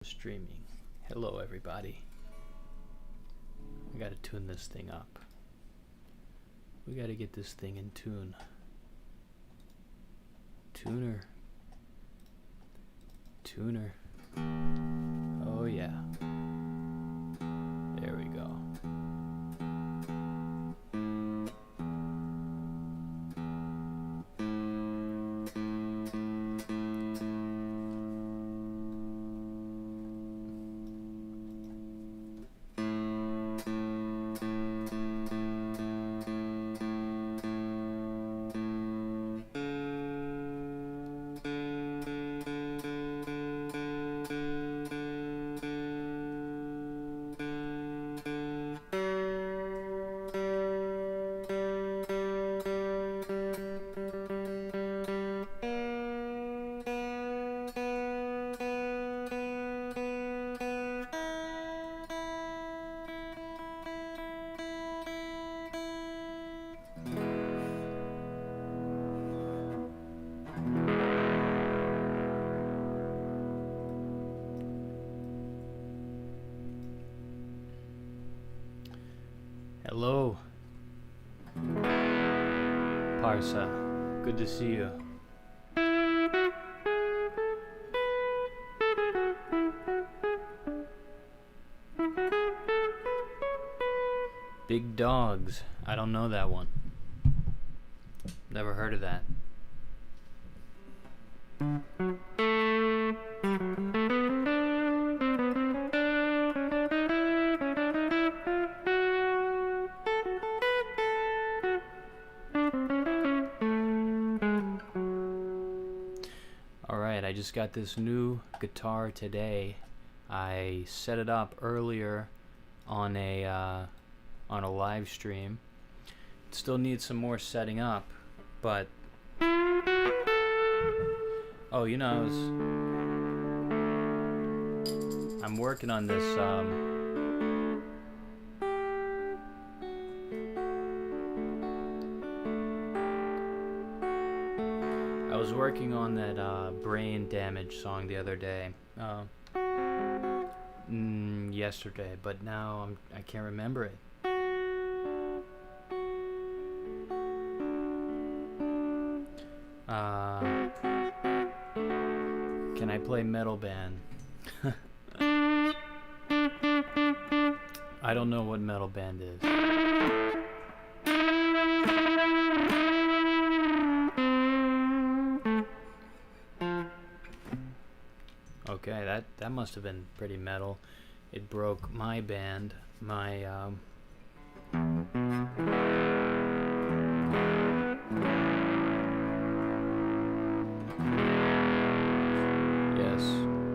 Streaming. Hello everybody. I gotta tune this thing up. We gotta get this thing in tune. Tuner. Oh yeah. There we go. Hello, Parsa. Good to see you. Big Dogs. I don't know that one. Never heard of that. I just got this new guitar today. I set it up earlier on a live stream. It still needs some more setting up, but oh, you know, I'm working on this. I was working on that brain damage song the other day, yesterday, but now I can't remember it. Can I play Metal Band? I don't know what Metal Band is. Okay, that must have been pretty metal. It broke my band, my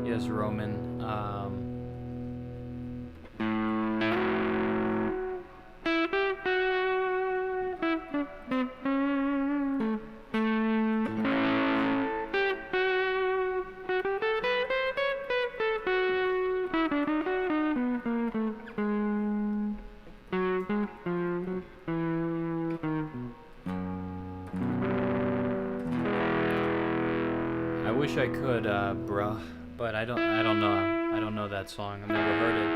yes, Roman. I could, bruh, but I don't know that song. I've never heard it.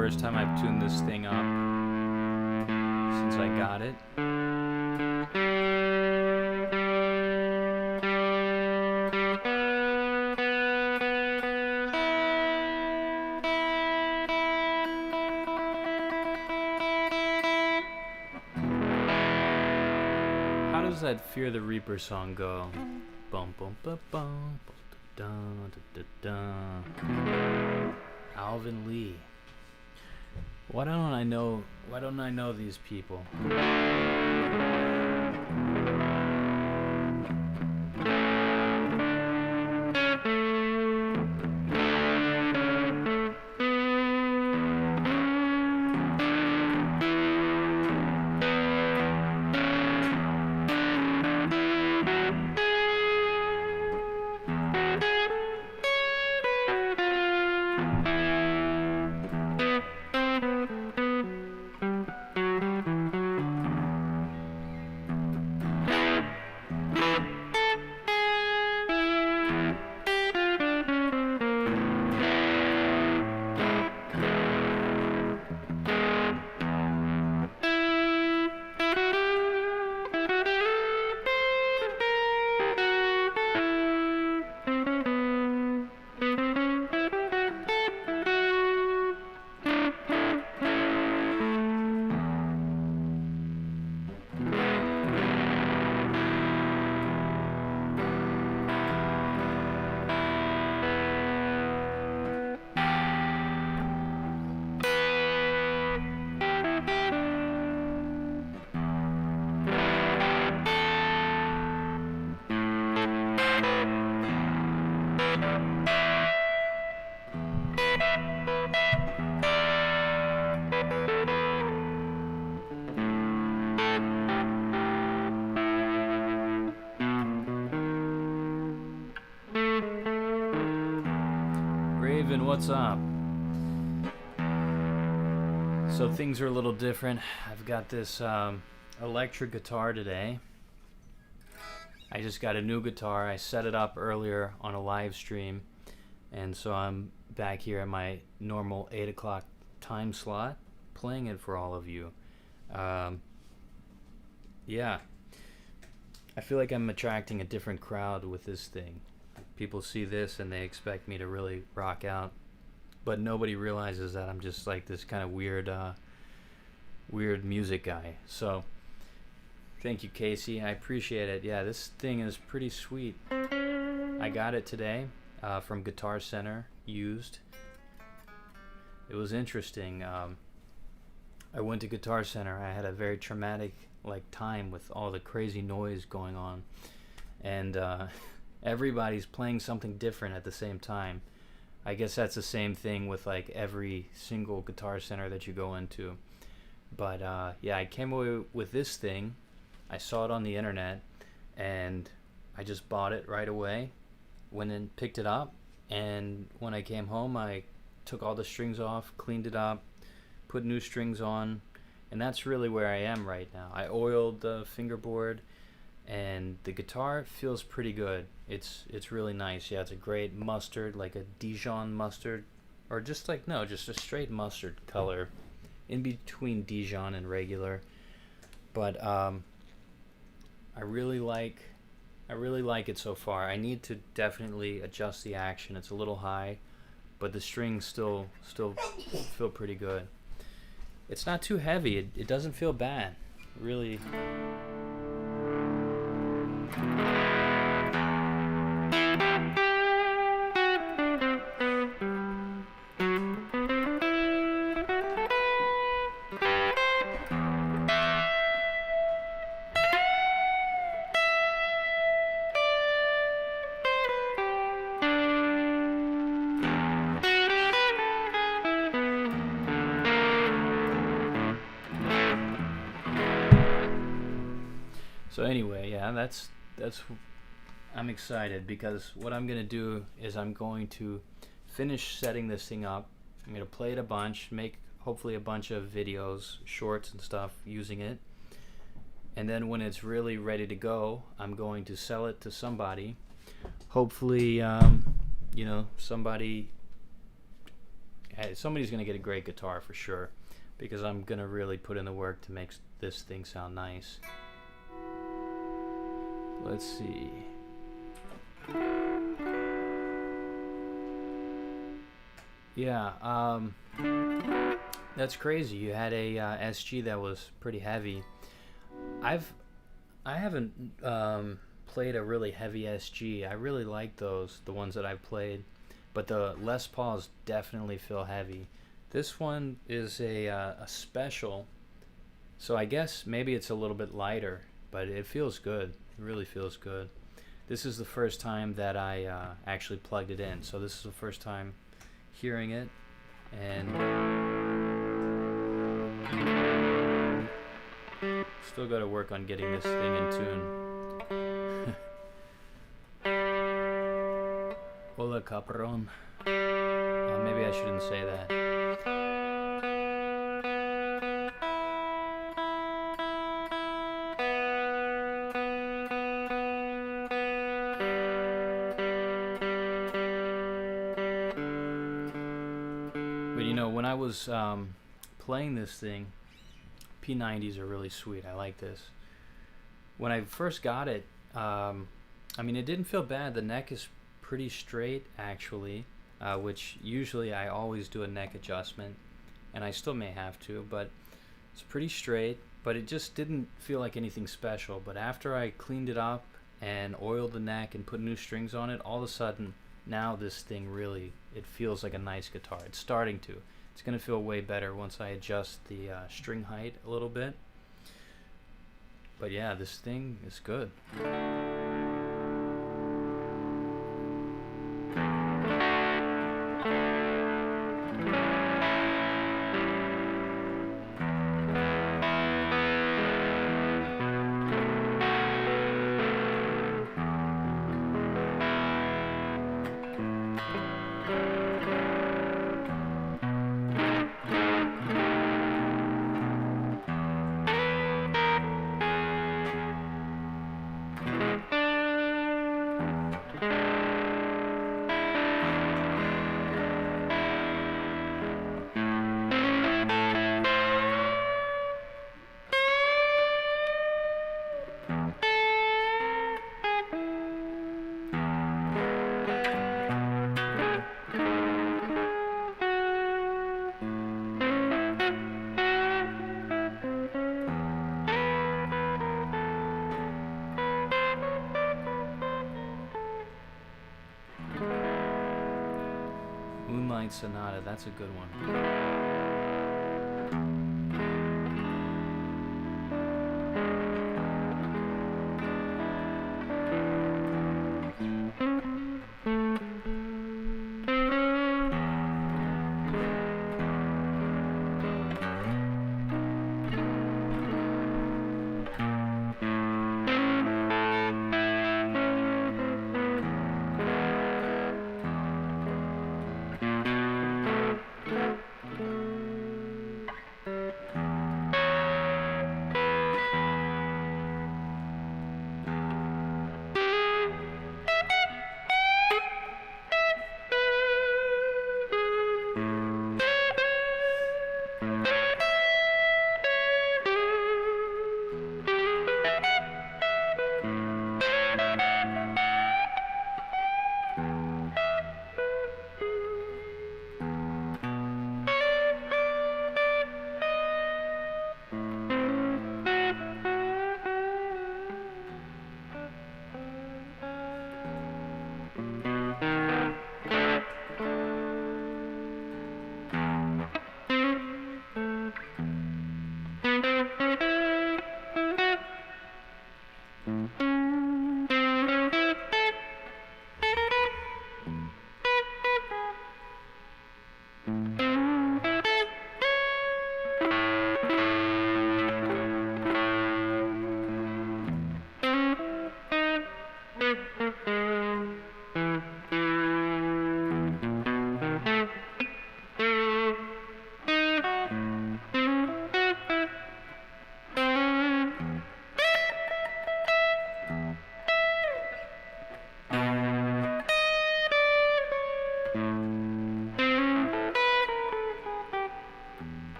first time I've tuned this thing up since I got it. How does that Fear the Reaper song go? Bum bum bum bum da da da da. Alvin Lee. Why don't I know these people? Raven, what's up? So things are a little different. I've got this electric guitar today. I just got a new guitar. I set it up earlier on a live stream, and so I'm back here at my normal 8 o'clock time slot playing it for all of you. Yeah, I feel like I'm attracting a different crowd with this thing. People see this and they expect me to really rock out, but nobody realizes that I'm just like this kind of weird music guy. So thank you, Casey. I appreciate it. Yeah, this thing is pretty sweet. I got it today from Guitar Center, used. It was interesting. I went to Guitar Center. I had a very traumatic time with all the crazy noise going on, and everybody's playing something different at the same time. I guess that's the same thing with every single Guitar Center that you go into. But yeah, I came away with this thing. I saw it on the internet and I just bought it right away. Went and picked it up, and when I came home I took all the strings off, cleaned it up, put new strings on, and that's really where I am right now. I oiled the fingerboard, and the guitar feels pretty good. It's really nice. Yeah, it's a great mustard, like a Dijon mustard, or just a straight mustard color, in between Dijon and regular. But I really like it so far. I need to definitely adjust the action. It's a little high, but the strings still feel pretty good. It's not too heavy. It doesn't feel bad, really. So anyway, yeah, that's I'm excited because what I'm gonna do is I'm going to finish setting this thing up. I'm gonna play it a bunch, make hopefully a bunch of videos, shorts and stuff using it, and then when it's really ready to go, I'm going to sell it to somebody. Hopefully, somebody somebody's gonna get a great guitar for sure, because I'm gonna really put in the work to make this thing sound nice. Let's see. Yeah, that's crazy. You had a SG that was pretty heavy. I haven't played a really heavy SG. I really like those, the ones that I've played, but the Les Pauls definitely feel heavy. This one is a special, so I guess maybe it's a little bit lighter, but it feels good. It really feels good. This is the first time that I actually plugged it in, so this is the first time hearing it, and still got to work on getting this thing in tune. Hola, cabrón. Maybe I shouldn't say that. But you know, when I was playing this thing, P90s are really sweet. I like this. When I first got it, I mean, it didn't feel bad. The neck is pretty straight, actually, which usually I always do a neck adjustment, and I still may have to, but it's pretty straight, but it just didn't feel like anything special. But after I cleaned it up and oiled the neck and put new strings on it, all of a sudden, now this thing really, it feels like a nice guitar. It's starting to. It's going to feel way better once I adjust the string height a little bit. But yeah, this thing is good. Moonlight Sonata, that's a good one.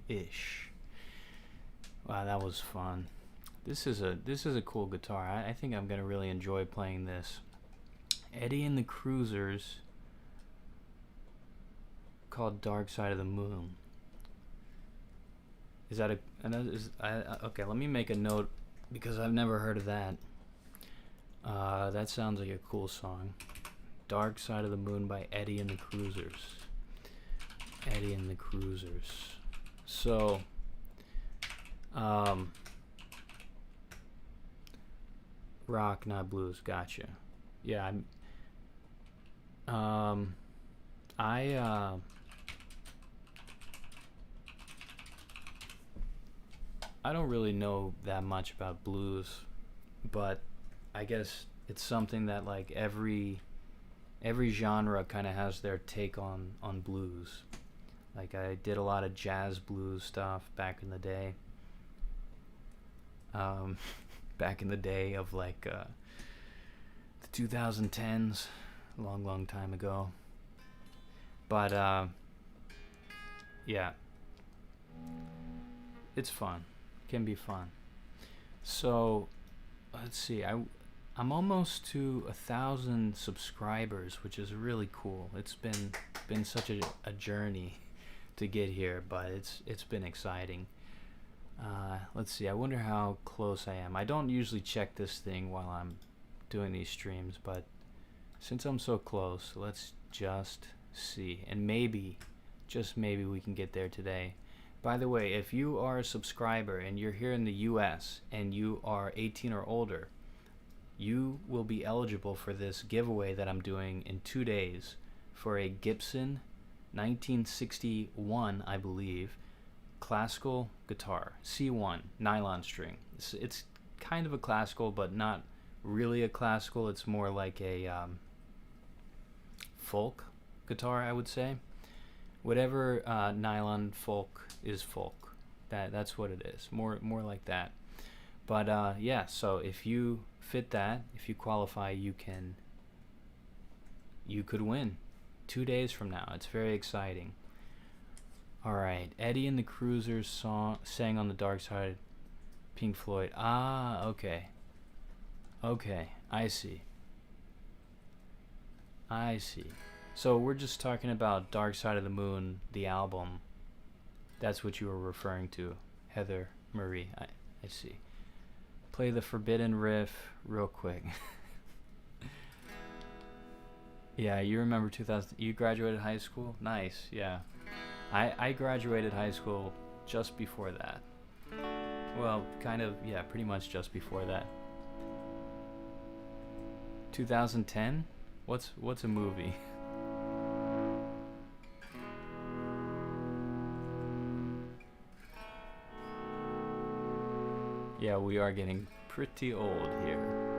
Ish. Wow, that was fun. This is a cool guitar. I think I'm gonna really enjoy playing this. Eddie and the Cruisers, called Dark Side of the Moon. Is that okay, let me make a note because I've never heard of that. That sounds like a cool song. Dark Side of the Moon by Eddie and the Cruisers. Eddie and the Cruisers. So, rock, not blues. Gotcha. Yeah, I don't really know that much about blues, but I guess it's something that like every genre kind of has their take on blues. Like I did a lot of jazz blues stuff back in the day. Back in the day of like the 2010s, long time ago. But yeah, it's fun. Can be fun. So let's see. I'm almost to 1,000 subscribers, which is really cool. It's been such a journey to get here, but it's been exciting. Let's see. I wonder how close I am. I don't usually check this thing while I'm doing these streams, but since I'm so close, let's just see. And maybe, just maybe, we can get there today. By the way, if you are a subscriber and you're here in the US and you are 18 or older, you will be eligible for this giveaway that I'm doing in 2 days for a Gibson 1961, I believe, classical guitar, C1, nylon string. It's kind of a classical, but not really a classical. It's more like a folk guitar, I would say. Whatever nylon folk is folk. That's what it is. More like that. But yeah, so if you fit that, if you qualify, you could win 2 days from now. It's very exciting. All right, Eddie and the Cruisers sang on the Dark Side, Pink Floyd. Ah, okay, I see. So we're just talking about Dark Side of the Moon, the album. That's what you were referring to, Heather Marie. I see. Play the Forbidden riff real quick. Yeah, you remember 2000. You graduated high school? Nice, yeah. I graduated high school just before that. Well, kind of, yeah, pretty much just before that. 2010? What's a movie? Yeah, we are getting pretty old here.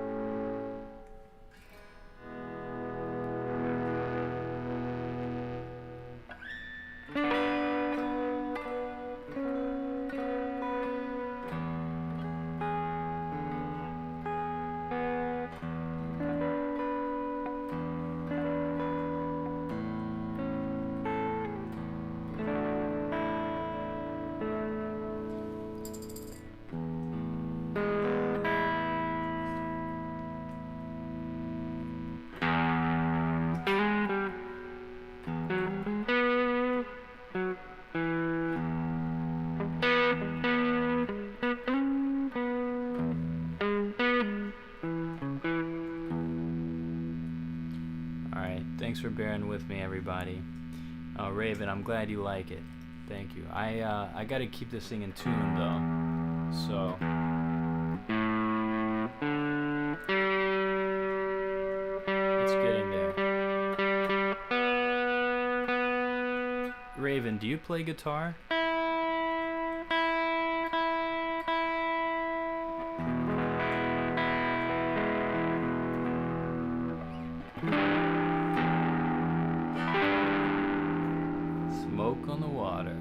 Thanks for bearing with me, everybody. Raven, I'm glad you like it. Thank you. I gotta keep this thing in tune, though. So. It's getting there. Raven, do you play guitar? Smoke on the water.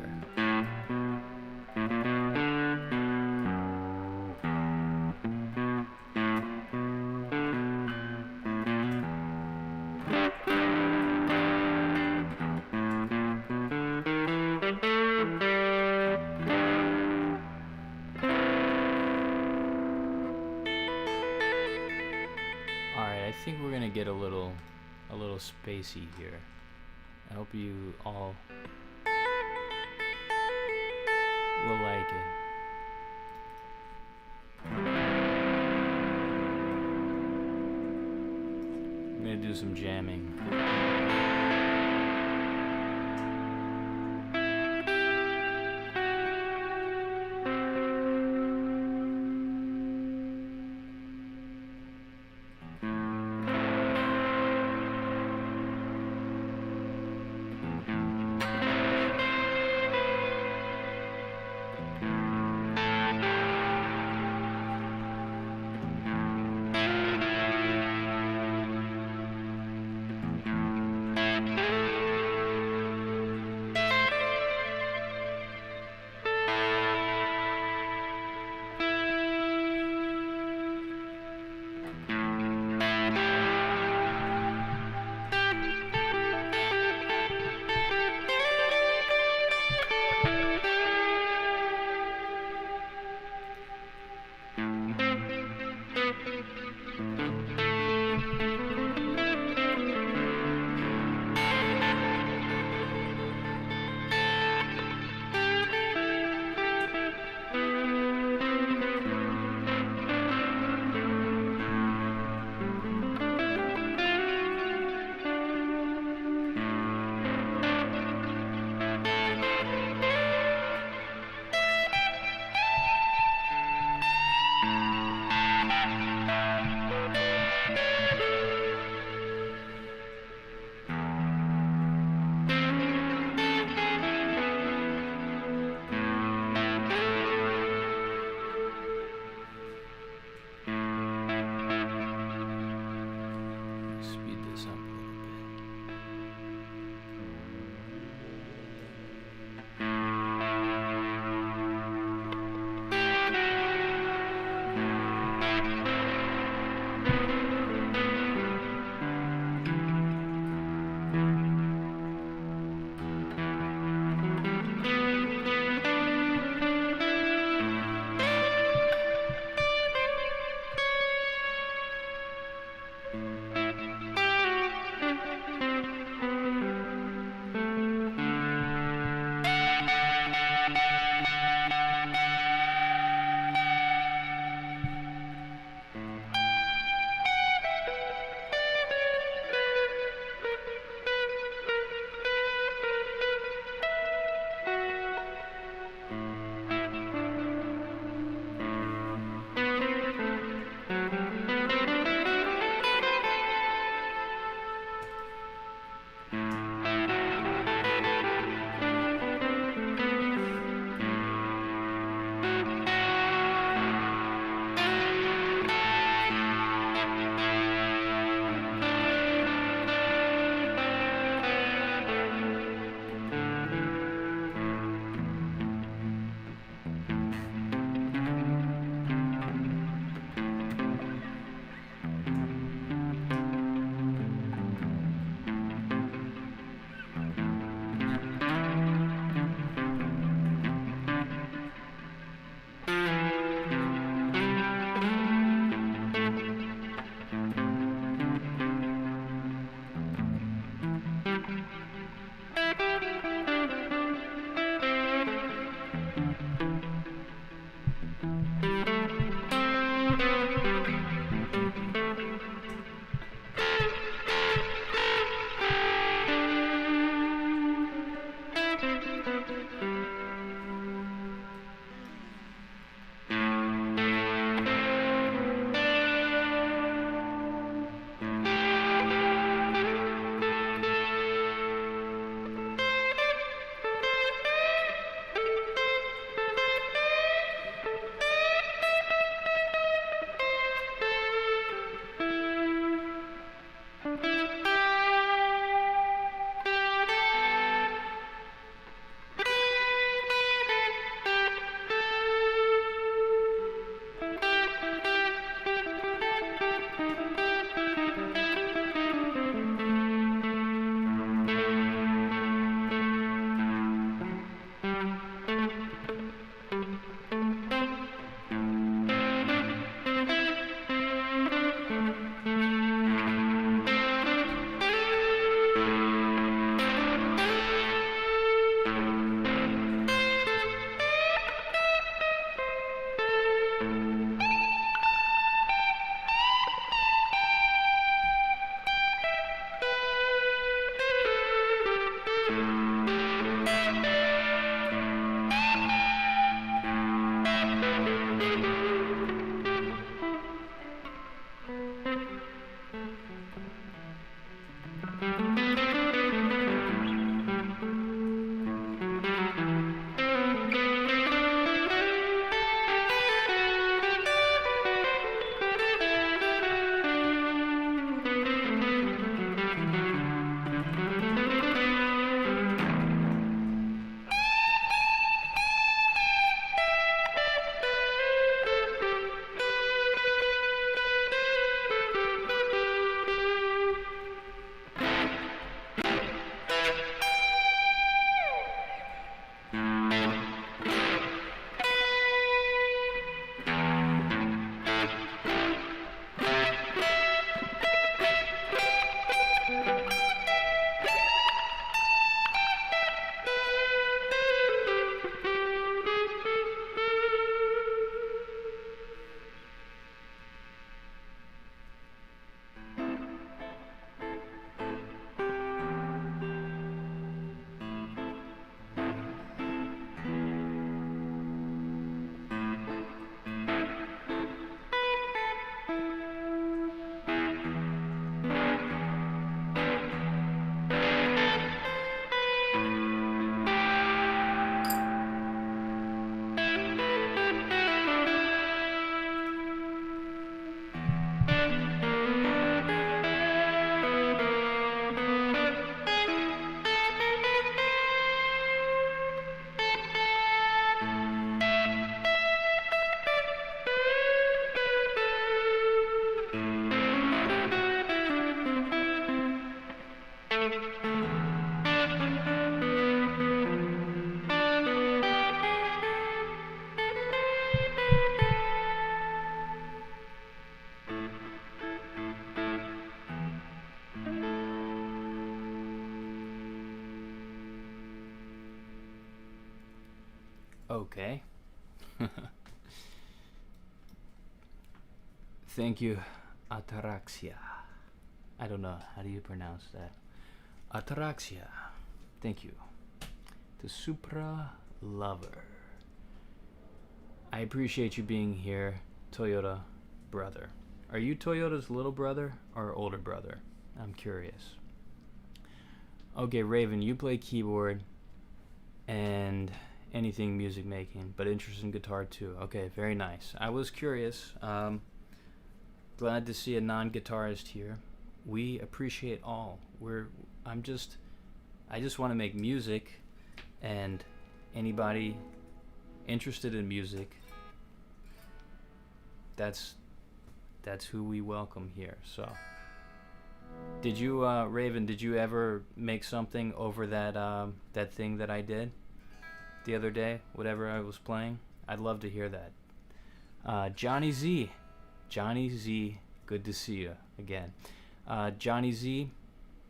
get a little spacey here. I hope you all will like it. I'm gonna do some jamming. Okay. Thank you, Ataraxia. I don't know, how do you pronounce that? Ataraxia. Thank you. The Supra Lover. I appreciate you being here, Toyota brother. Are you Toyota's little brother or older brother? I'm curious. Okay, Raven, you play keyboard and anything music making, but interested in guitar too. Okay, very nice. I was curious. Glad to see a non-guitarist here. We appreciate all. I just want to make music, and anybody interested in music, that's who we welcome here. So, did you, Raven? Did you ever make something over that thing that I did the other day? Whatever I was playing, I'd love to hear that. Johnny Z, good to see you again. Johnny Z,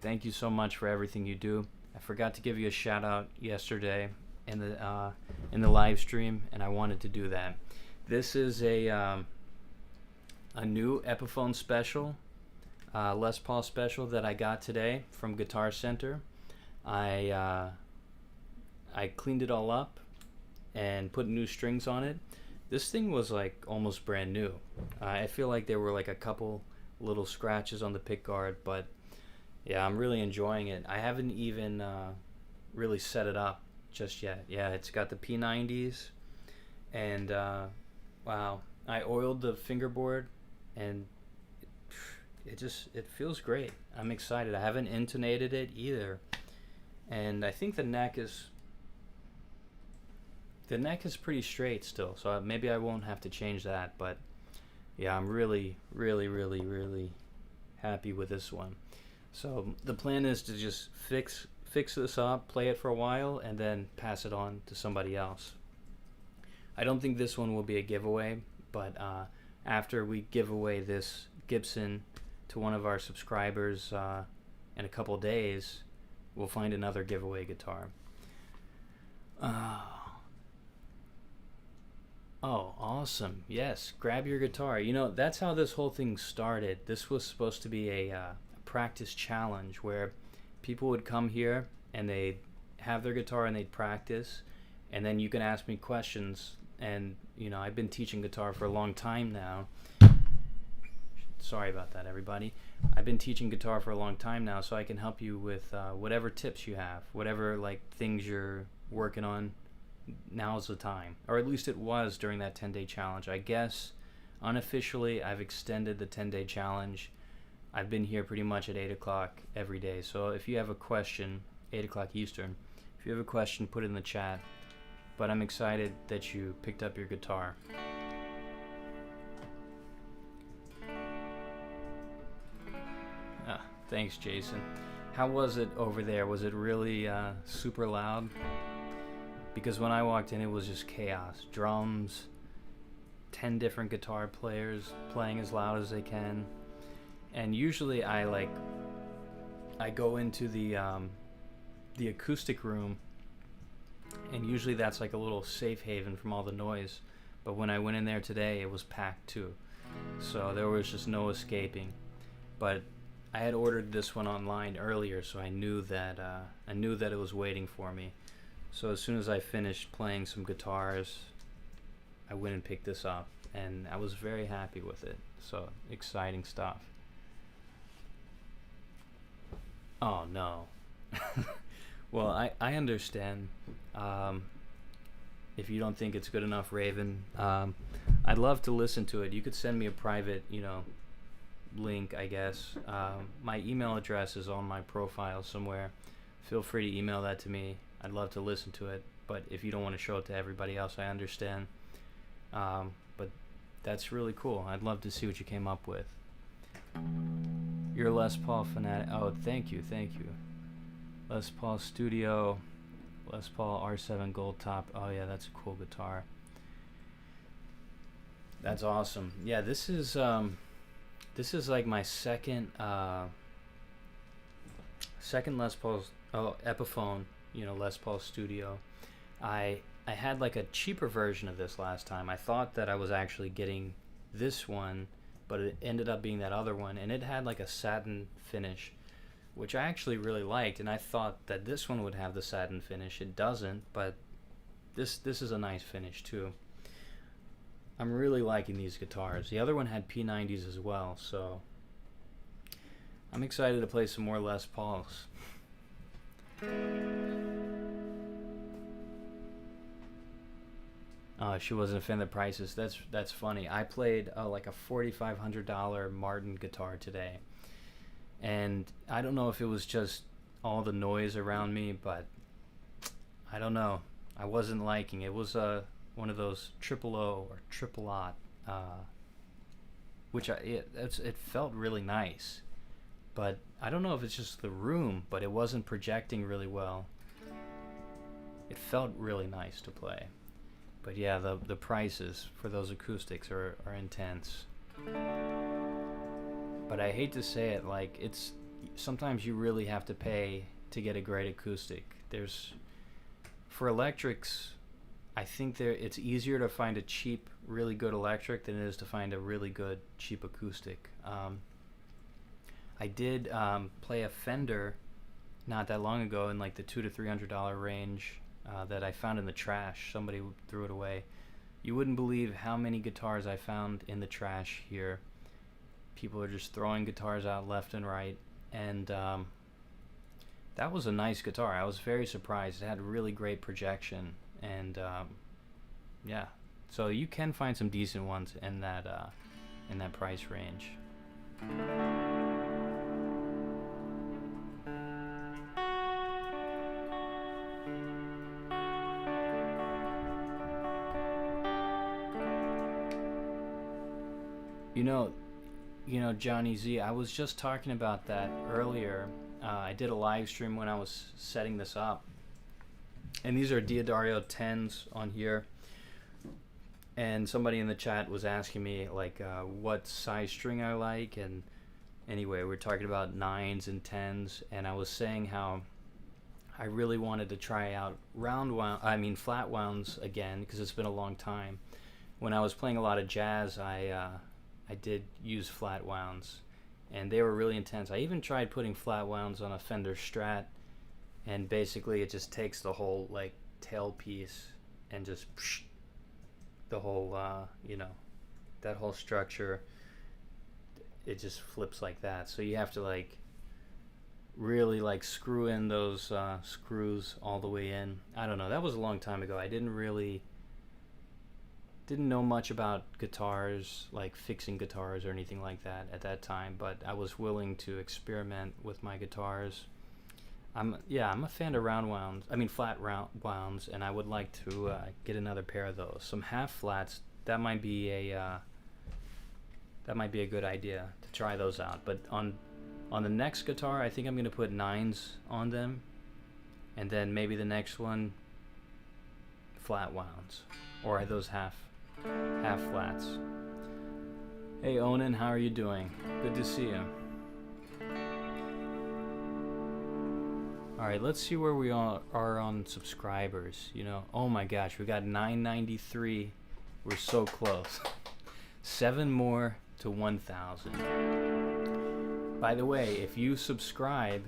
thank you so much for everything you do. I forgot to give you a shout out yesterday in the live stream, and I wanted to do that. This is a new Epiphone Special, Les Paul Special that I got today from Guitar Center. I cleaned it all up and put new strings on it. This thing was like almost brand new. I feel like there were like a couple little scratches on the pickguard, but yeah, I'm really enjoying it. I haven't even really set it up just yet. Yeah, it's got the P90s, and wow, I oiled the fingerboard, and it feels great. I'm excited. I haven't intonated it either, and I think the neck is pretty straight still, so maybe I won't have to change that. But yeah, I'm really, really, really, really happy with this one. So the plan is to just fix this up, play it for a while, and then pass it on to somebody else. I don't think this one will be a giveaway, but after we give away this Gibson to one of our subscribers in a couple days, we'll find another giveaway guitar. Oh, awesome. Yes, grab your guitar. You know, that's how this whole thing started. This was supposed to be a practice challenge where people would come here and they'd have their guitar and they'd practice, and then you can ask me questions. And I've been teaching guitar for a long time now. Sorry about that, everybody. I've been teaching guitar for a long time now, so I can help you with whatever tips you have, whatever things you're working on. Now's the time, or at least it was during that 10-day challenge. I guess unofficially I've extended the 10-day challenge. I've been here pretty much at 8 o'clock every day. So if you have a question, 8 o'clock Eastern, if you have a question, put it in the chat. But I'm excited that you picked up your guitar. Thanks, Jason. How was it over there? Was it really super loud? Because when I walked in, it was just chaos. Drums, 10 different guitar players playing as loud as they can. And usually I go into the acoustic room, and usually that's like a little safe haven from all the noise. But when I went in there today, it was packed too. So there was just no escaping. But I had ordered this one online earlier, so I knew that it was waiting for me. So as soon as I finished playing some guitars, I went and picked this up, and I was very happy with it. So exciting stuff. Oh no. Well, I understand. If you don't think it's good enough, Raven, I'd love to listen to it. You could send me a private, link, I guess. My email address is on my profile somewhere. Feel free to email that to me. I'd love to listen to it, but if you don't want to show it to everybody else, I understand. But that's really cool. I'd love to see what you came up with. You're a Les Paul fanatic. Oh, thank you. Les Paul Studio, Les Paul R7 Gold Top. Oh yeah, that's a cool guitar. That's awesome. Yeah, this is like my second Les Paul's Epiphone, Les Paul Studio. I had like a cheaper version of this last time. I thought that I was actually getting this one, but it ended up being that other one, and it had like a satin finish, which I actually really liked, and I thought that this one would have the satin finish. It doesn't, but this is a nice finish too. I'm really liking these guitars. The other one had P90s as well, so I'm excited to play some more Les Pauls. She wasn't a fan of the prices. That's funny. I played like a $4,500 Martin guitar today, and I don't know if it was just all the noise around me, but I don't know. I wasn't liking it. It was one of those triple O or triple aught, which it felt really nice, but I don't know if it's just the room, but it wasn't projecting really well. It felt really nice to play. But yeah, the prices for those acoustics are intense. But I hate to say it, like, it's sometimes you really have to pay to get a great acoustic. For electrics, I think it's easier to find a cheap, really good electric than it is to find a really good, cheap acoustic. I did play a Fender not that long ago in like the $200 to $300 range. That I found in the trash. Somebody threw it away. You wouldn't believe how many guitars I found in the trash here. People are just throwing guitars out left and right, and that was a nice guitar. I was very surprised. It had really great projection, and yeah, so you can find some decent ones in that price range. You know, Johnny Z, I was just talking about that earlier. I did a live stream when I was setting this up. And these are Diodario 10s on here. And somebody in the chat was asking me, like, what size string I like. And anyway, we're talking about 9s and 10s. And I was saying how I really wanted to try out flat wounds again, because it's been a long time. When I was playing a lot of jazz, I did use flat wounds, and they were really intense. I even tried putting flat wounds on a Fender Strat, and basically it just takes the whole like tailpiece and just the whole that whole structure, it just flips like that. So you have to like really like screw in those screws all the way in. I don't know, that was a long time ago. I didn't know much about guitars, like fixing guitars or anything like that at that time, but I was willing to experiment with my guitars. I'm a fan of flat round wounds, and I would like to get another pair of those. Some half flats, that might be a good idea to try those out. But on the next guitar, I think I'm gonna put 9s on them, and then maybe the next one flat wounds, or those half flats. Hey Onan, how are you doing? Good to see you. Alright, let's see where we are on subscribers. Oh my gosh, we got 993. We're so close. 7 more to 1,000. By the way, if you subscribe,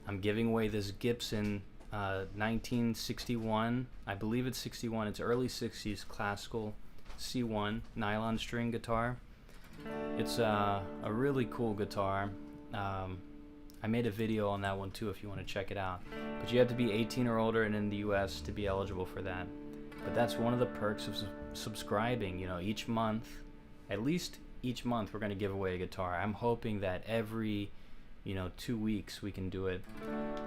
I'm giving away this Gibson 1961. I believe it's 61. It's early 60s classical C1 nylon string guitar. It's a really cool guitar. I made a video on that one too if you want to check it out. But you have to be 18 or older and in the US to be eligible for that. But that's one of the perks of subscribing. Each month, at least each month, we're going to give away a guitar. I'm hoping that every 2 weeks we can do it.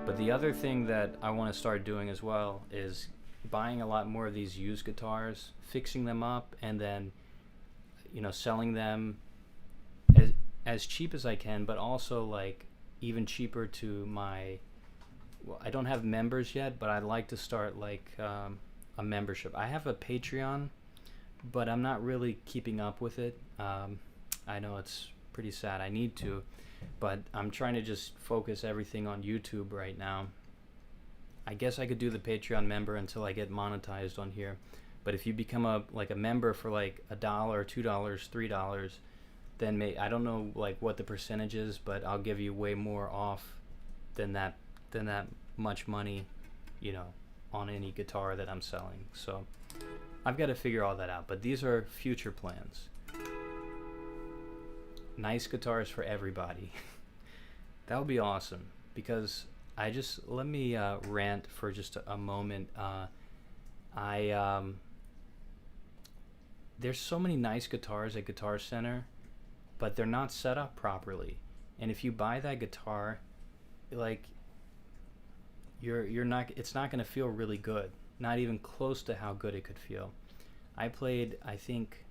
But the other thing that I want to start doing as well is buying a lot more of these used guitars, fixing them up, and then selling them as cheap as I can, but also like even cheaper to my, I don't have members yet, but I'd like to start like a membership. I have a Patreon, but I'm not really keeping up with it. I know it's pretty sad. I need to, but I'm trying to just focus everything on YouTube right now. I guess I could do the Patreon member until I get monetized on here. But if you become a member for like $1, $2, $3, then I don't know like what the percentage is, but I'll give you way more off than that much money, on any guitar that I'm selling. So I've got to figure all that out. But these are future plans. Nice guitars for everybody. That would be awesome, because let me rant for just a moment. There's so many nice guitars at Guitar Center, but they're not set up properly. And if you buy that guitar, like it's not going to feel really good. Not even close to how good it could feel. I played, I think,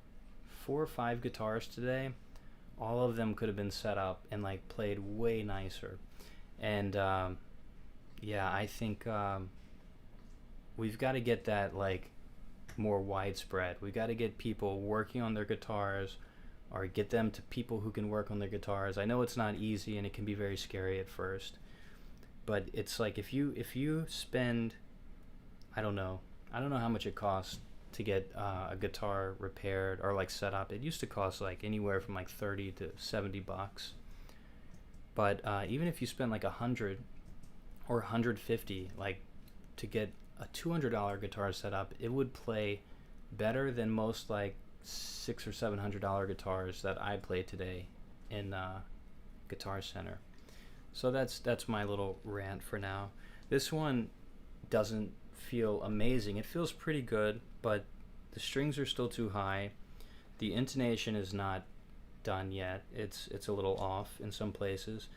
4 or 5 guitars today. All of them could have been set up and like played way nicer. And I think we've got to get that like more widespread. We've got to get people working on their guitars, or get them to people who can work on their guitars. I know it's not easy and it can be very scary at first, but it's like if you spend, I don't know how much it costs to get a guitar repaired or like set up. It used to cost like anywhere from like $30 to $70. But even if you spend like $100 or $150, like to get a $200 guitar set up, it would play better than most like $600 or $700 guitars that I play today in Guitar Center. So that's my little rant for now. This one doesn't feel amazing. It feels pretty good, but the strings are still too high. The intonation is not done yet. It's a little off in some places.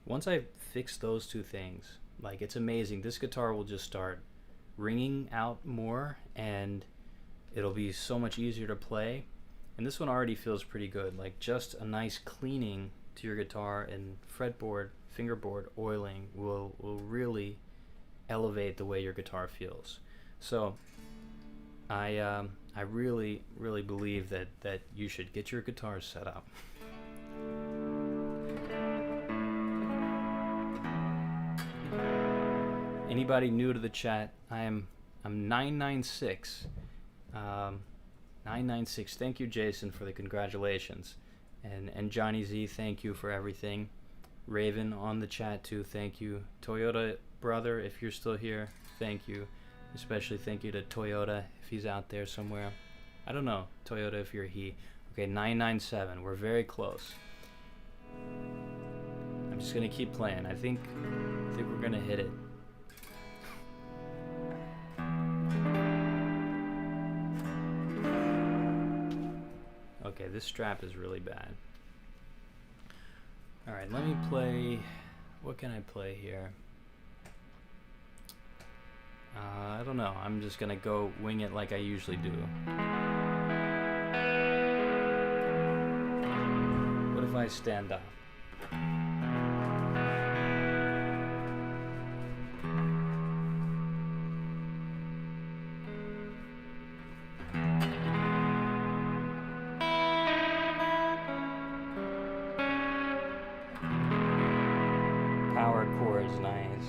Once I fix those two things, like, it's amazing. This guitar will just start ringing out more, and it'll be so much easier to play. And this one already feels pretty good. Like, just a nice cleaning to your guitar and fretboard, fingerboard oiling will really elevate the way your guitar feels. So I really believe that you should get your guitar set up. Anybody new to the chat, I'm 996. 996. Thank you, Jason, for the congratulations. And Johnny Z, thank you for everything. Raven on the chat too, thank you. Toyota brother, if you're still here, thank you. Especially thank you to Toyota if he's out there somewhere. I don't know, Toyota, if you're he. Okay, 997. We're very close. I'm just gonna keep playing. I think we're gonna hit it. Okay, this strap is really bad. Alright, let me play... What can I play here? I don't know. I'm just gonna go wing it like I usually do. What if I stand up? Power chords, nice.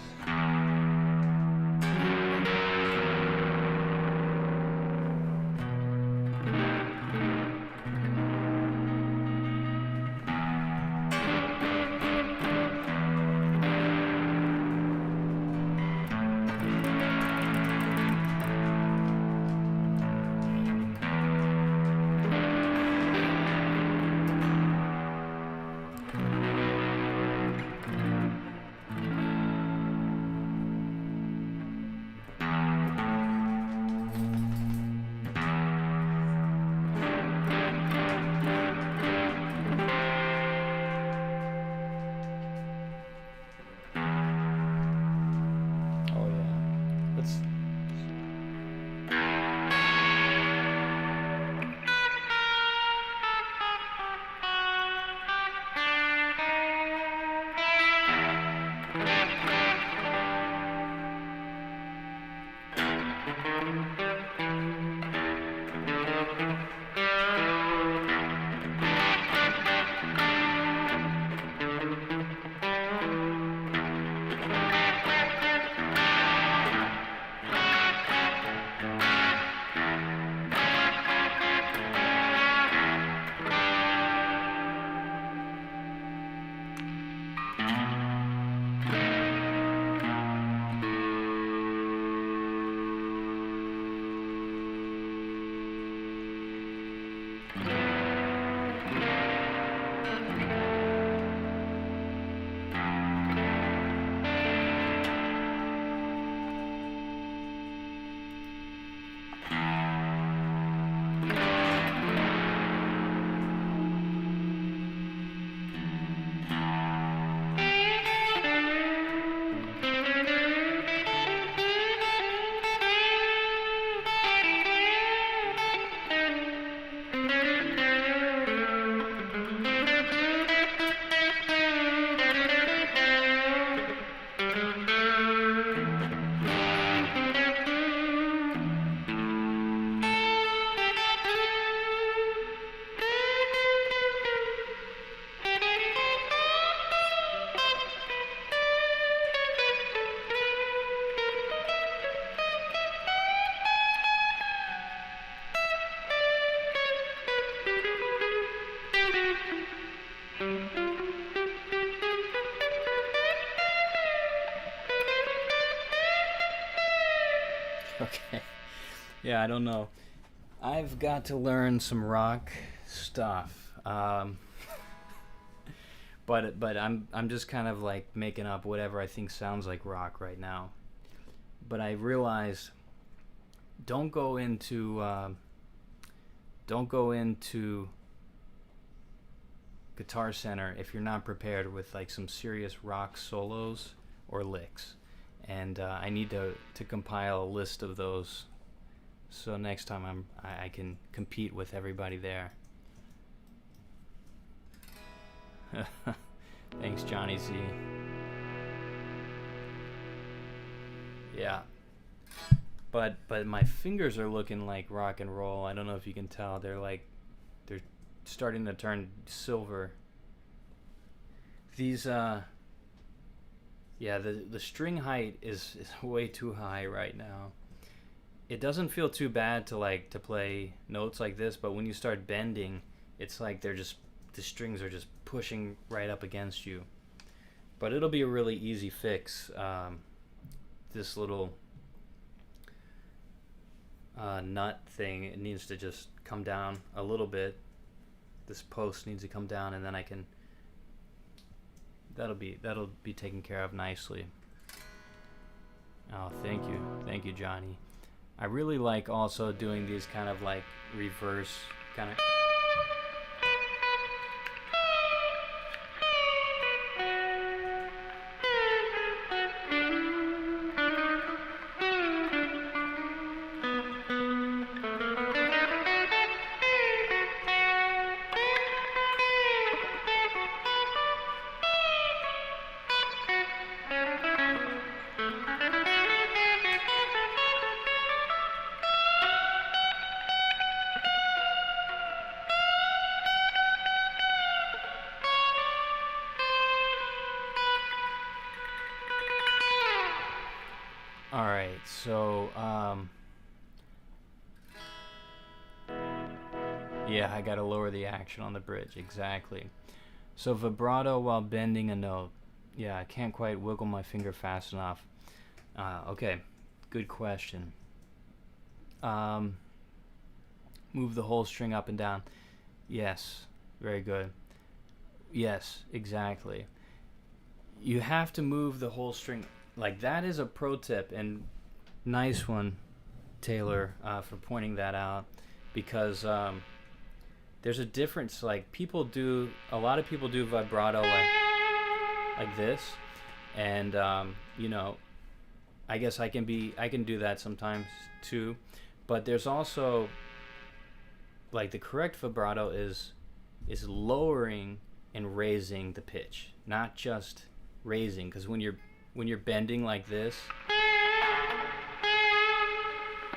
Okay. Yeah, I don't know. I've got to learn some rock stuff. But I'm just kind of like making up whatever I think sounds like rock right now. But I realized don't go into Guitar Center if you're not prepared with like some serious rock solos or licks. And I need to compile a list of those, so next time I can compete with everybody there. Thanks, Johnny Z. Yeah, but my fingers are looking like rock and roll. I don't know if you can tell. They're starting to turn silver. These yeah, the string height is way too high right now. It doesn't feel too bad to play notes like this, but when you start bending, it's like the strings are just pushing right up against you. But it'll be a really easy fix this little nut thing, it needs to just come down a little bit. This post needs to come down, and then I can, that'll be taken care of nicely. Oh, thank you, Johnny. I really like also doing these kind of like reverse kind of. Alright, so, yeah, I gotta lower the action on the bridge, exactly. So vibrato while bending a note. Yeah, I can't quite wiggle my finger fast enough. Okay, good question. Move the whole string up and down. Yes, very good. Yes, exactly. You have to move the whole string. Like, that is a pro tip, and nice one, Taylor, for pointing that out, because there's a difference. Like, a lot of people do vibrato like this, and you know, I guess I can do that sometimes too, but there's also, like, the correct vibrato is lowering and raising the pitch, not just raising, because when you're bending like this,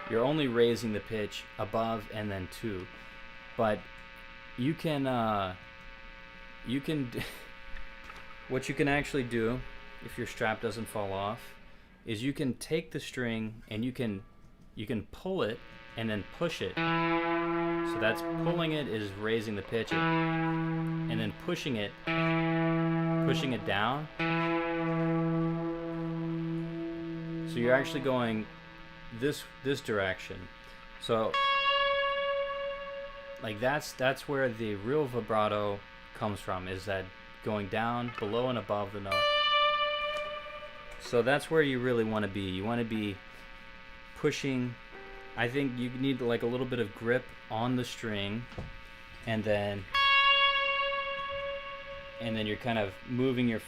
you're only raising the pitch above and then to. But you can what you can actually do, if your strap doesn't fall off, is you can take the string and you can pull it and then push it. So that's pulling it is raising the pitch, and then pushing it down. So you're actually going this direction. So like that's where the real vibrato comes from, is that going down, below and above the note. So that's where you really want to be. You want to be pushing. I think you need like a little bit of grip on the string, and then you're kind of moving your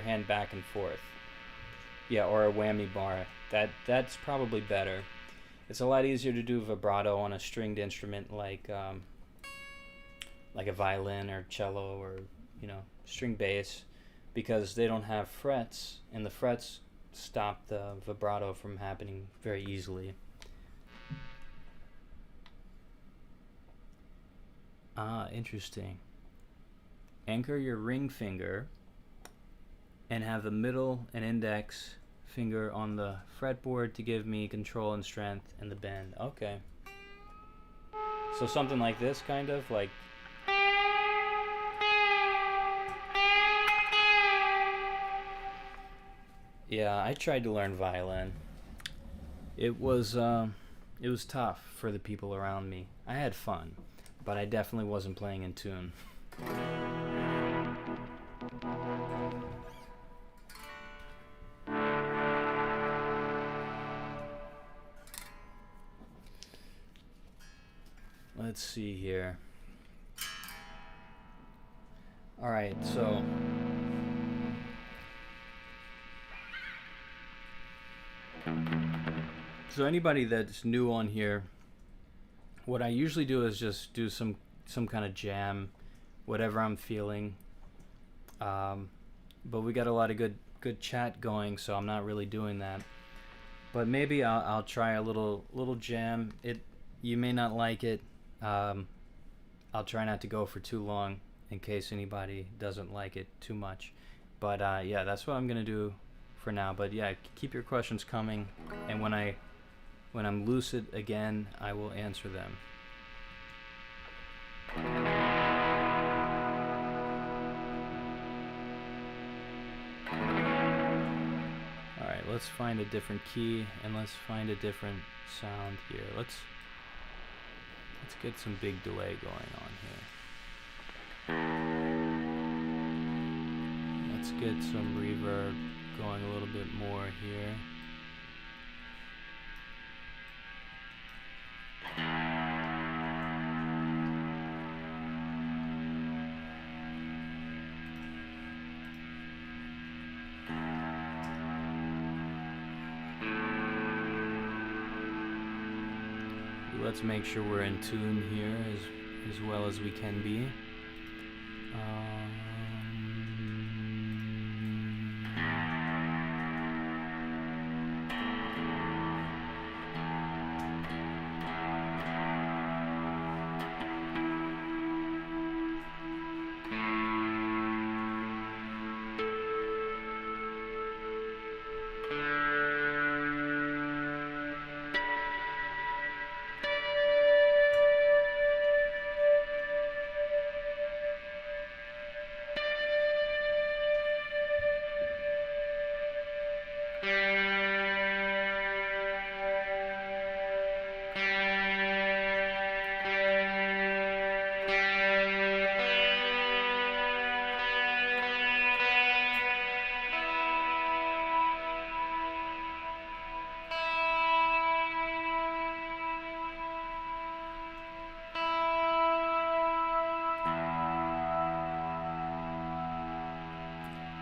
hand back and forth. Yeah, or a whammy bar. That's probably better. It's a lot easier to do vibrato on a stringed instrument like a violin or cello or, you know, string bass, because they don't have frets, and the frets stop the vibrato from happening very easily. Ah, interesting. Anchor your ring finger and have the middle and index finger on the fretboard to give me control and strength in the bend. Okay. So something like this, kind of like. Yeah, I tried to learn violin. It was tough for the people around me. I had fun, but I definitely wasn't playing in tune. Let's see here. All right, so anybody that's new on here, what I usually do is just do some kind of jam, whatever I'm feeling. But we got a lot of good chat going, so I'm not really doing that. But maybe I'll try a little jam. You may not like it. I'll try not to go for too long in case anybody doesn't like it too much. But yeah, that's what I'm gonna do for now. But yeah, keep your questions coming, and when I'm lucid again, I will answer them. Alright, let's find a different key and let's find a different sound here. Let's get some big delay going on here. Let's get some reverb going a little bit more here. Let's make sure we're in tune here as well as we can be.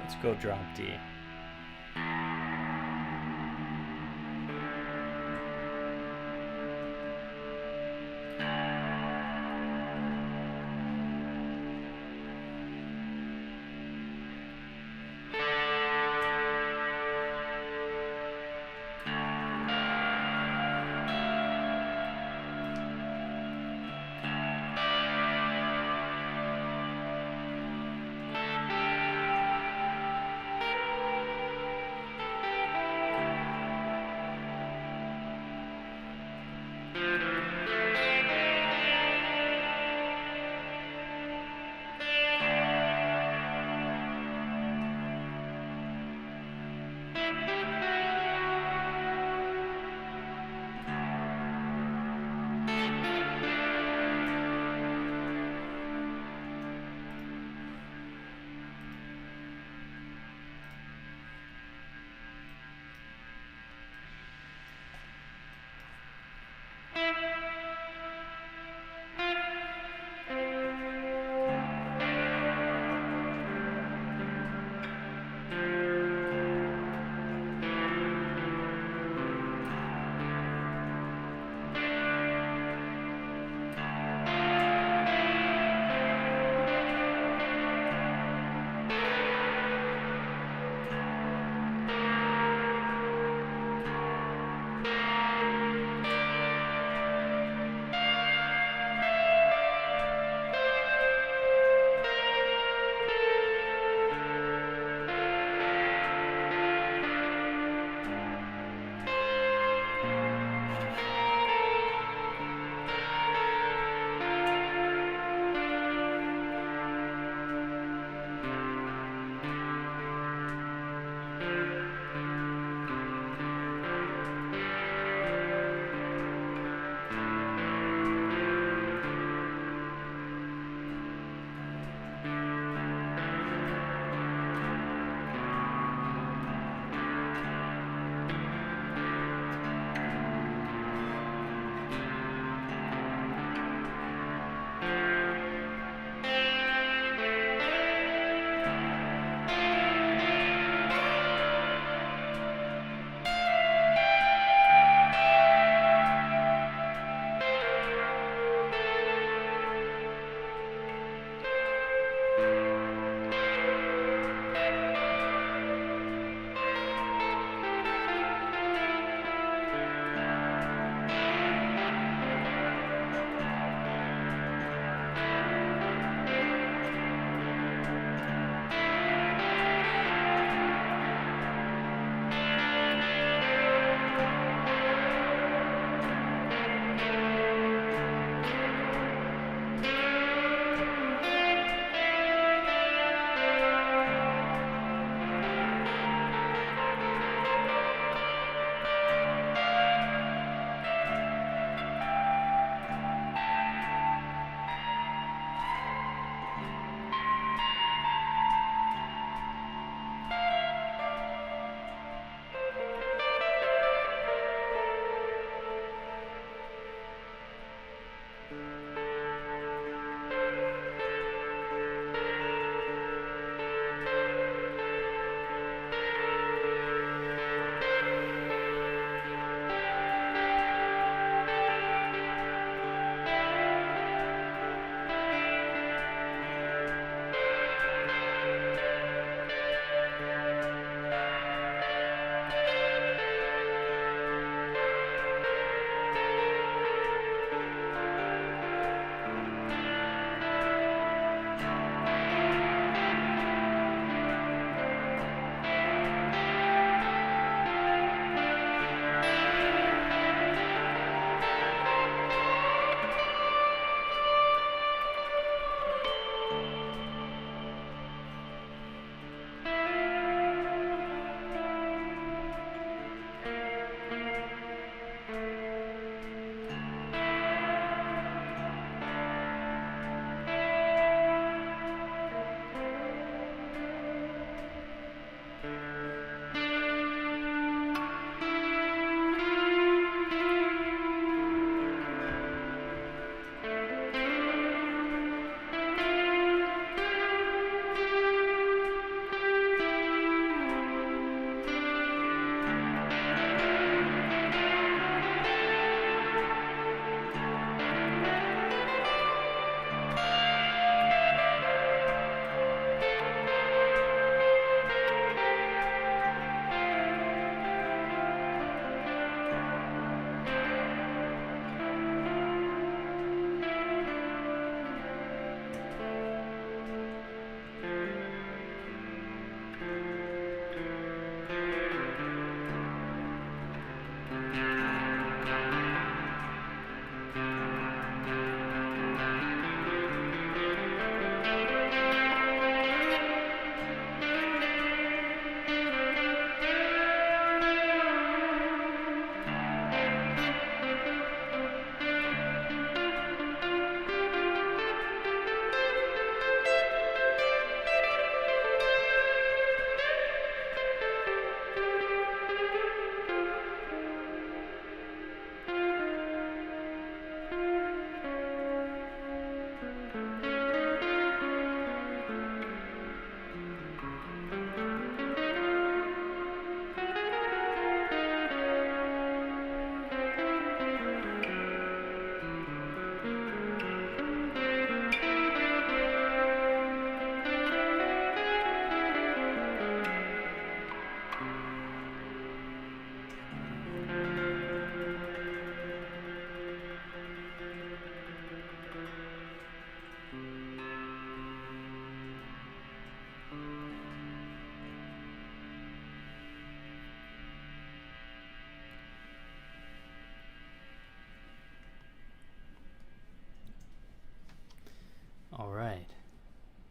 Let's go drop D.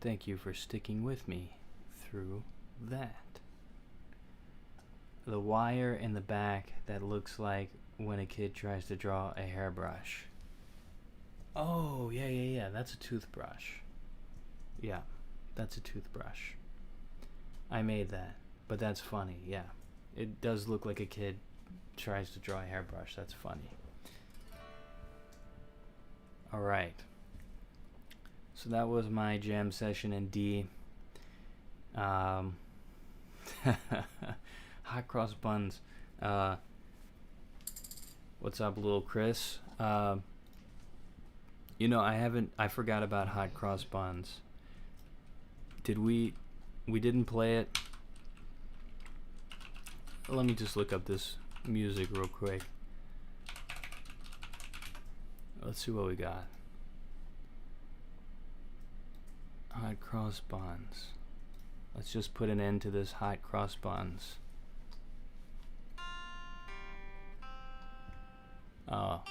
thank you for sticking with me through that. The wire in the back that looks like when a kid tries to draw a hairbrush. Oh, yeah, that's a toothbrush. Yeah, that's a toothbrush. I made that, but that's funny, yeah. It does look like a kid tries to draw a hairbrush. That's funny. Alright. So that was my jam session in D. Hot cross buns. What's up, little Chris? You know, I forgot about hot cross buns. Did we didn't play it? Let me just look up this music real quick. Let's see what we got. Hot cross buns. Let's just put an end to this hot cross buns. Oh.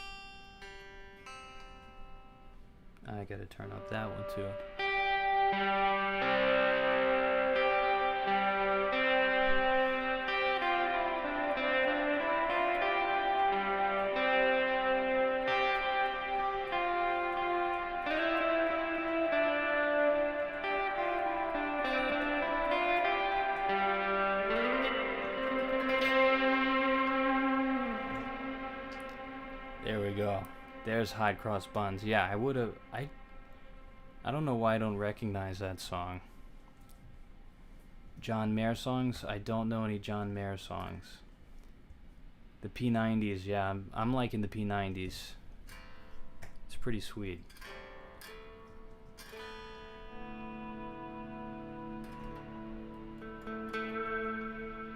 I gotta turn up that one too. There we go. There's hot cross buns. Yeah, I would have. I don't know why I don't recognize that song. John Mayer songs? I don't know any John Mayer songs. The P90s, yeah, I'm liking the P90s. It's pretty sweet.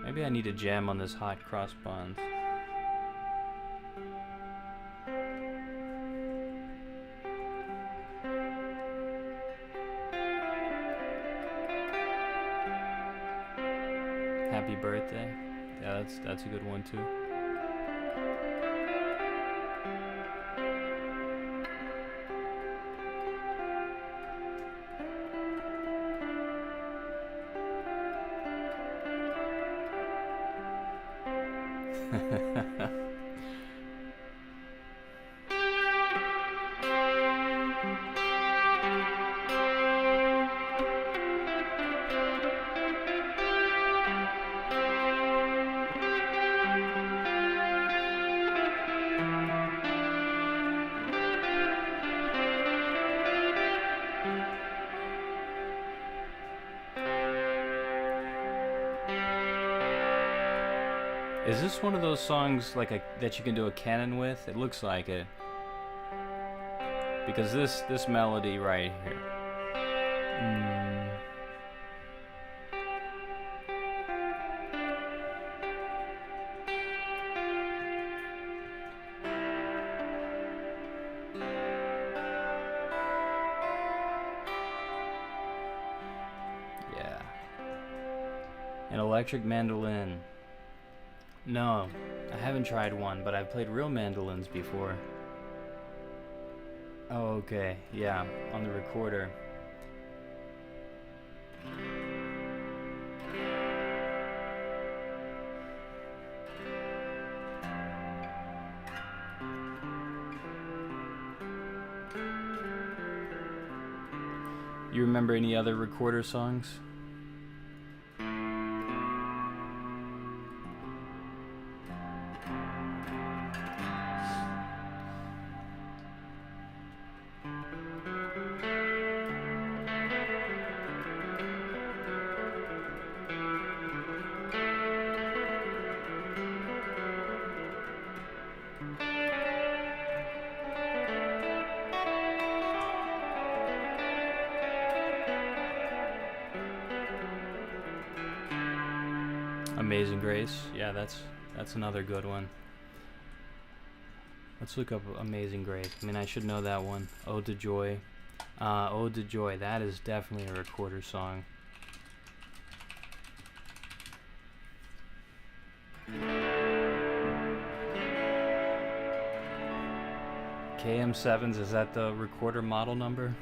Maybe I need a jam on this hot cross buns. Happy birthday. Yeah, that's a good one too. Is this one of those songs like that you can do a canon with? It looks like it. Because this melody right here. Yeah. An electric mandolin. No, I haven't tried one, but I've played real mandolins before. Oh, okay, yeah, on the recorder. You remember any other recorder songs? Amazing Grace. Yeah, that's another good one. Let's look up Amazing Grace. I mean, I should know that one. Ode to Joy. Ode to Joy. That is definitely a recorder song. KM7s, is that the recorder model number?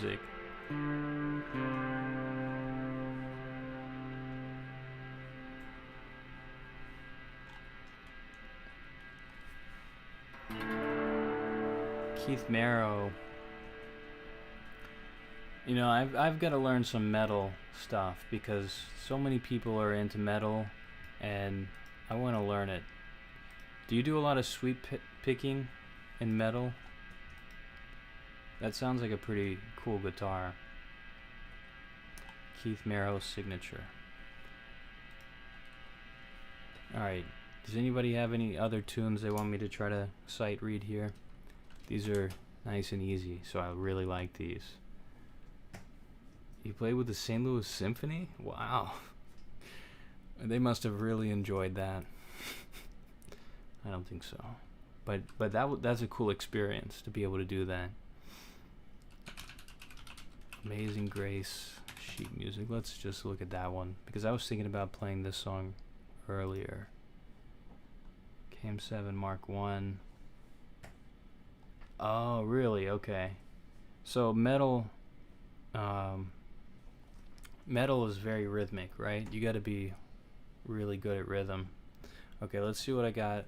music. Keith Merrow. You know, I've got to learn some metal stuff because so many people are into metal, and I want to learn it. Do you do a lot of sweep picking in metal? That sounds like a pretty cool guitar. Keith Merrow's signature. Alright, does anybody have any other tunes they want me to try to sight read here? These are nice and easy, so I really like these. You played with the St. Louis Symphony? Wow. They must have really enjoyed that. I don't think so. But that's a cool experience to be able to do that. Amazing Grace sheet music. Let's just look at that one because I was thinking about playing this song earlier. KM7 Mark 1. Oh, really? Okay. So metal is very rhythmic, right? You got to be really good at rhythm. Okay, let's see what I got.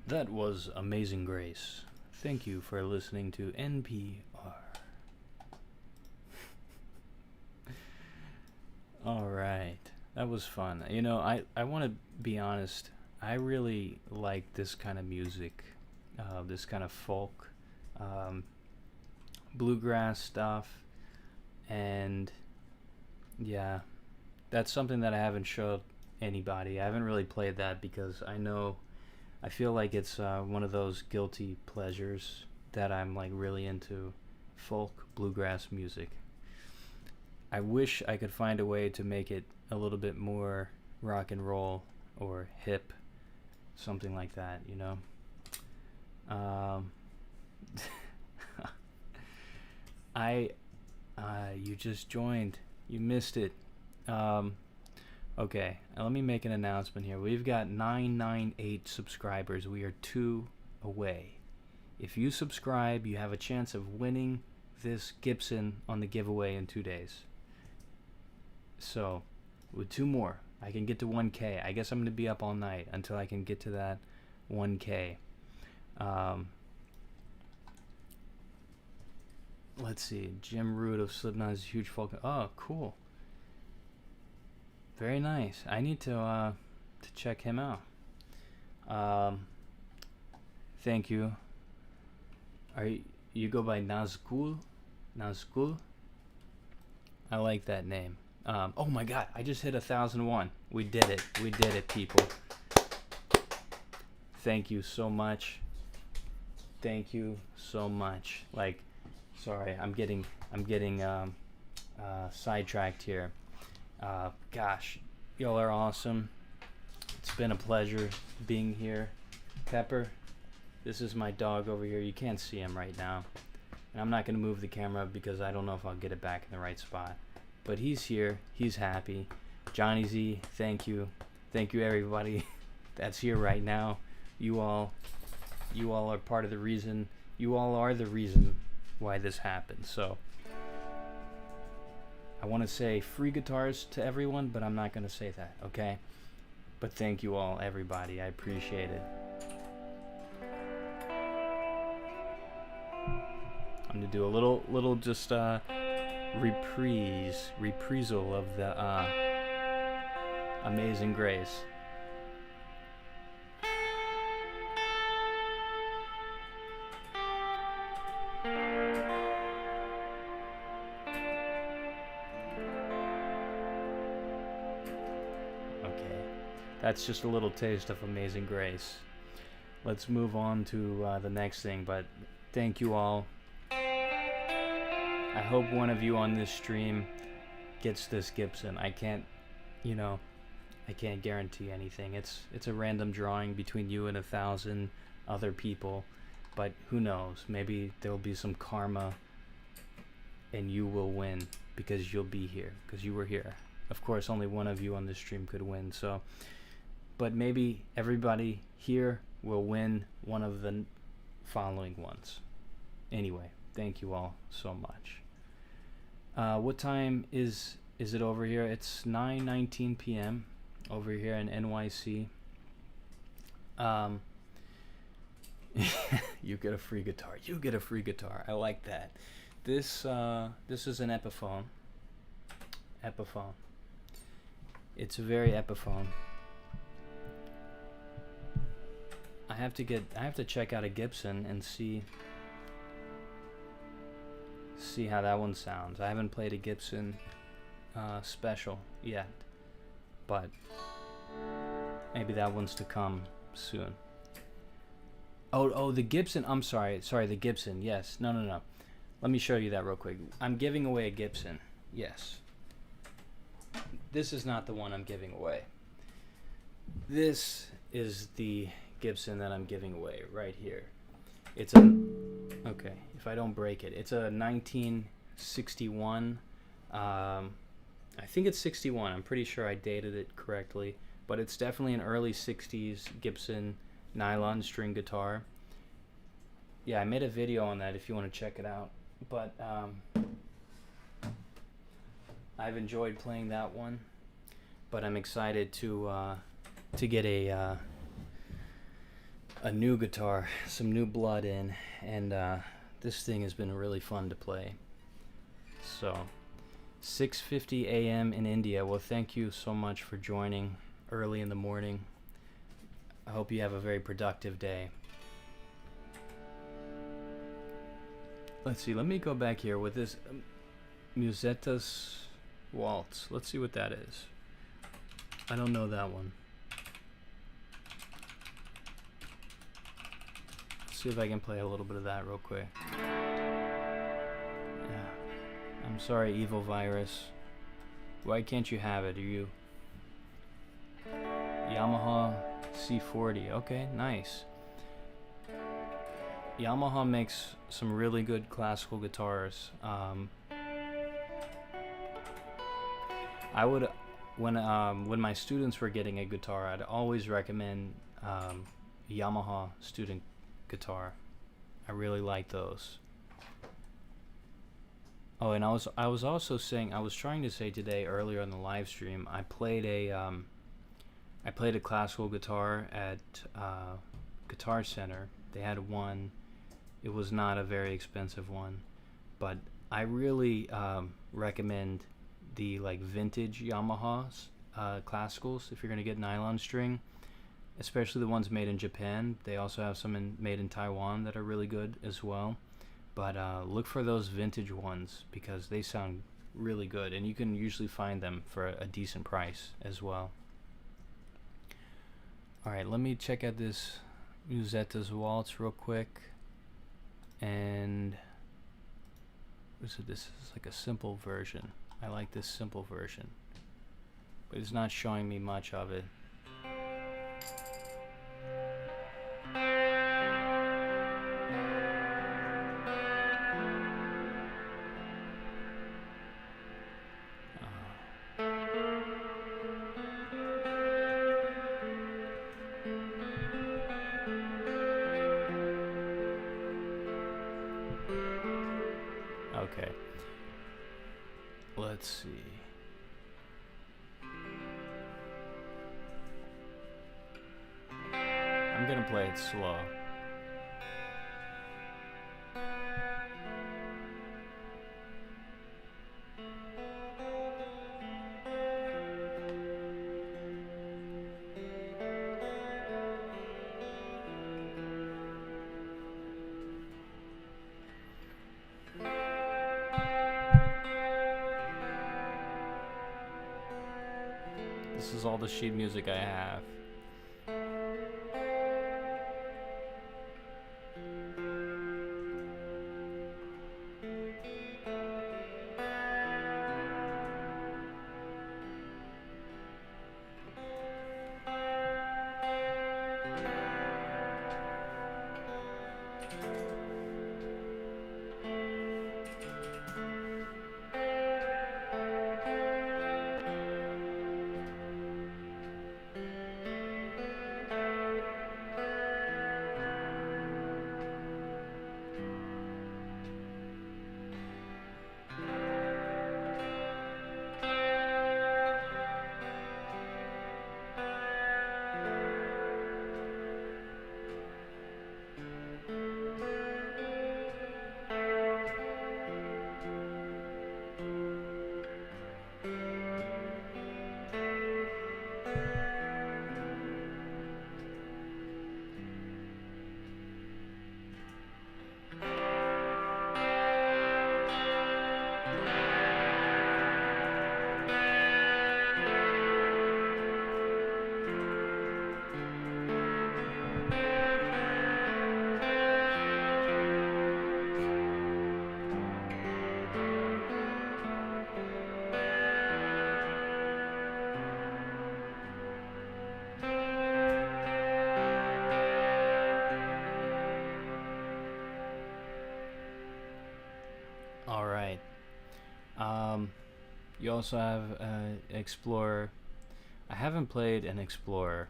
That was Amazing Grace. Thank you for listening to NPR. Alright, that was fun. You know, I want to be honest, I really like this kind of music, this kind of folk, bluegrass stuff, and yeah, that's something that I haven't showed anybody. I haven't really played that because I feel like it's one of those guilty pleasures that I'm like really into folk bluegrass music. I wish I could find a way to make it a little bit more rock and roll or hip, something like that, you know. You just joined. You missed it. Okay, let me make an announcement here. We've got 998 subscribers. We are 2 away. If you subscribe, you have a chance of winning this Gibson on the giveaway in 2 days. So, with 2 more, I can get to 1K. I guess I'm going to be up all night until I can get to that 1K. Let's see. Jim Root of Slipknot is a huge folk. Oh, cool. Very nice. I need to check him out. Thank you. You go by Nazgul? Nazgul? I like that name. Oh my god, I just hit 1,001. We did it. We did it, people. Thank you so much. Thank you so much. Like, sorry, I'm getting sidetracked here. Gosh, y'all are awesome. It's been a pleasure being here. Pepper, this is my dog over here. You can't see him right now. And I'm not going to move the camera because I don't know if I'll get it back in the right spot. But he's here. He's happy. Johnny Z, thank you. Thank you, everybody that's here right now. You all are part of the reason. You all are the reason why this happened. So I want to say free guitars to everyone, but I'm not going to say that, okay? But thank you all, everybody. I appreciate it. I'm going to do a little just reprisal of the Amazing Grace. That's just a little taste of Amazing Grace. Let's move on to the next thing, but thank you all. I hope one of you on this stream gets this Gibson. I can't guarantee anything. It's a random drawing between you and 1,000 other people, but who knows? Maybe there'll be some karma and you will win because you'll be here, because you were here. Of course, only one of you on this stream could win, so... But maybe everybody here will win one of the following ones. Anyway, thank you all so much. What time is it over here? It's 9:19 p.m. over here in NYC. You get a free guitar. You get a free guitar. I like that. This is an Epiphone. Epiphone. It's a very Epiphone. I have to check out a Gibson and see how that one sounds. I haven't played a Gibson Special yet, but maybe that one's to come soon. Oh, the Gibson. I'm sorry, the Gibson. Yes, no. Let me show you that real quick. I'm giving away a Gibson. Yes. This is not the one I'm giving away. This is the Gibson that I'm giving away right here. It's okay, if I don't break it. It's a 1961 I think it's 61. I'm pretty sure I dated it correctly, but it's definitely an early 60s Gibson nylon string guitar. Yeah, I made a video on that if you want to check it out. But I've enjoyed playing that one, but I'm excited to get a new guitar, some new blood in, and this thing has been really fun to play. So 6:50 a.m. in India. Well, thank you so much for joining early in the morning. I hope you have a very productive day. Let's see, let me go back here with this Musetta's Waltz. Let's see what that is. I don't know that one. Let's see if I can play a little bit of that real quick. Yeah. I'm sorry, Evil Virus. Why can't you have it? Are you... Yamaha C40. Okay, nice. Yamaha makes some really good classical guitars. I would, when my students were getting a guitar, I'd always recommend Yamaha student guitar. I really like those. Oh, and I was also saying, I was trying to say today earlier on the live stream, I played a classical guitar at Guitar Center. They had one. It was not a very expensive one, but I really recommend the vintage Yamahas classicals if you're gonna get nylon string, especially the ones made in Japan. They also have some made in Taiwan that are really good as well. But look for those vintage ones because they sound really good, and you can usually find them for a decent price as well. Alright, let me check out this Musetta's Waltz real quick. And this is like a simple version. I like this simple version, but it's not showing me much of it. Okay. Let's see. I'm gonna play it slow. This is all the sheet music I have. You also have Explorer. I haven't played an Explorer.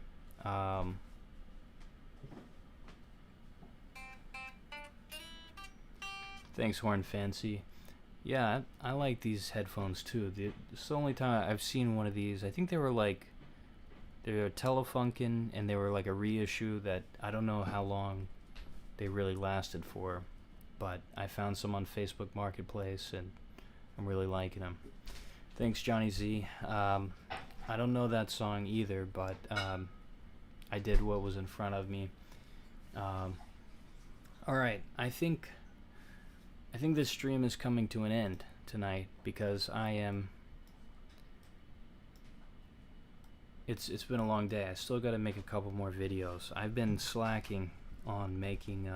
Thanks, Horn Fancy. Yeah, I like these headphones too. It's the only time I've seen one of these. I think they were Telefunken, and they were like a reissue that I don't know how long they really lasted for, but I found some on Facebook Marketplace and I'm really liking them. Thanks, Johnny Z. I don't know that song either, but I did what was in front of me. All right, I think this stream is coming to an end tonight because it's been a long day. I still got to make a couple more videos. I've been slacking on making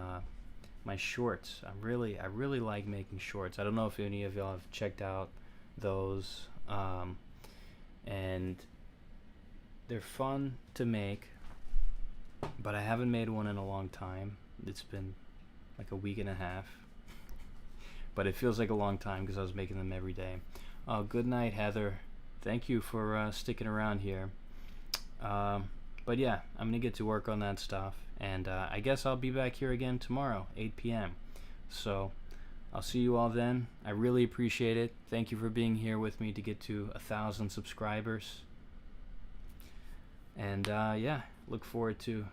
my shorts. I really like making shorts. I don't know if any of y'all have checked out those, and they're fun to make, but I haven't made one in a long time. It's been like a week and a half, but it feels like a long time because I was making them every day. Good night, Heather. Thank you for sticking around here. But yeah, I'm gonna get to work on that stuff, and I guess I'll be back here again tomorrow, 8 p.m. So I'll see you all then. I really appreciate it. Thank you for being here with me to get to 1,000 subscribers. And yeah, look forward to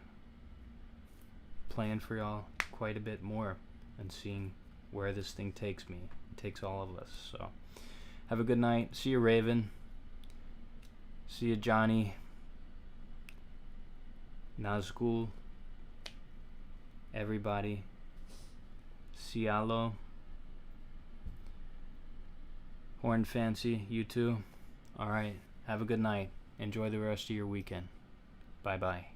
playing for y'all quite a bit more and seeing where this thing takes me. It takes all of us. So have a good night. See you, Raven. See you, Johnny. Nazgul. Everybody. Cialo. Horn Fancy. You too. Alright. Have a good night. Enjoy the rest of your weekend. Bye-bye.